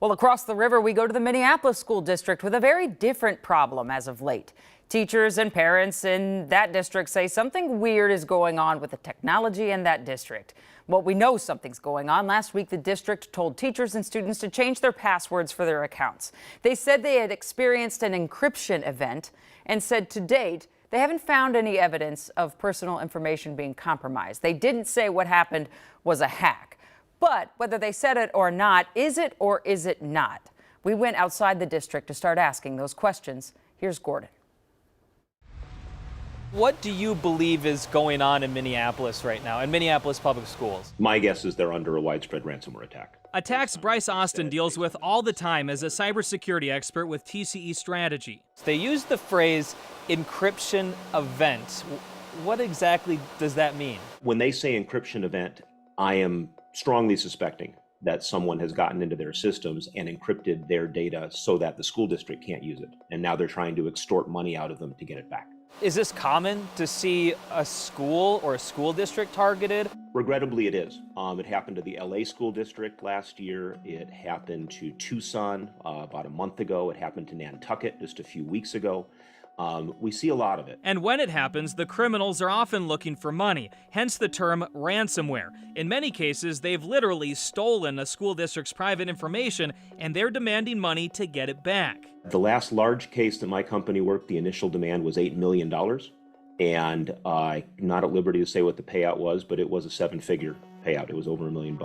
Well, across the river, we go to the Minneapolis School District with a very different problem as of late. Teachers and parents in that district say something weird is going on with the technology in that district. Well, we know something's going on. Last week, the district told teachers and students to change their passwords for their accounts. They said they had experienced an encryption event and said to date, they haven't found any evidence of personal information being compromised. They didn't say what happened was a hack. But whether they said it or not, is it or is it not? We went outside the district to start asking those questions. Here's Gordon. What do you believe is going on in Minneapolis right now, in Minneapolis public schools? My guess is they're under a widespread ransomware attack. Attacks Bryce Austin deals with all the time as a cybersecurity expert with TCE Strategy. They use the phrase encryption event. What exactly does that mean? When they say encryption event, I am strongly suspecting that someone has gotten into their systems and encrypted their data so that the school district can't use it. And now they're trying to extort money out of them to get it back. Is this common to see a school or a school district targeted? Regrettably, it is. It happened to the LA school district last year. It happened to Tucson about a month ago. It happened to Nantucket just a few weeks ago. We see a lot of it. And when it happens, the criminals are often looking for money, hence the term ransomware. In many cases, they've literally stolen a school district's private information, and they're demanding money to get it back. The last large case that my company worked, the initial demand was $8 million. And I'm not at liberty to say what the payout was, but it was a 7-figure payout. It was over $1 million.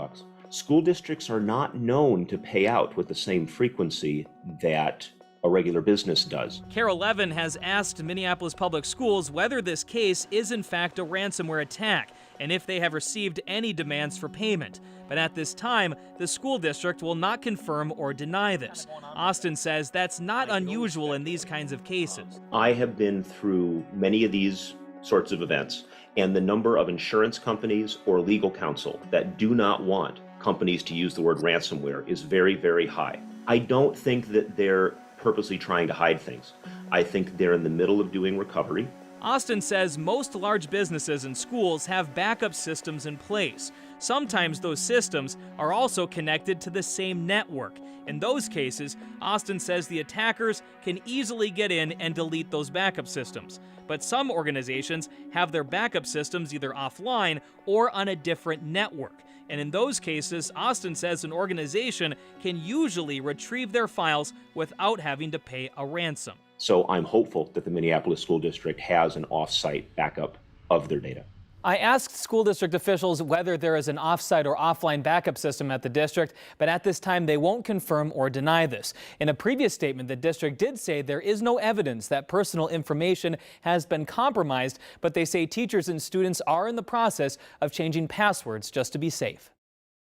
School districts are not known to pay out with the same frequency that a regular business does. Carol Levin has asked Minneapolis Public Schools whether this case is in fact a ransomware attack and if they have received any demands for payment. But at this time, the school district will not confirm or deny this. Austin says that's not unusual in these kinds of cases. I have been through many of these sorts of events, and the number of insurance companies or legal counsel that do not want companies to use the word ransomware is very, very high. I don't think that they're purposely trying to hide things. I think they're in the middle of doing recovery. Austin says most large businesses and schools have backup systems in place. Sometimes those systems are also connected to the same network. In those cases, Austin says the attackers can easily get in and delete those backup systems. But some organizations have their backup systems either offline or on a different network. And in those cases, Austin says an organization can usually retrieve their files without having to pay a ransom. So I'm hopeful that the Minneapolis School District has an off-site backup of their data. I asked school district officials whether there is an off-site or offline backup system at the district, but at this time they won't confirm or deny this. In a previous statement, the district did say there is no evidence that personal information has been compromised, but they say teachers and students are in the process of changing passwords just to be safe.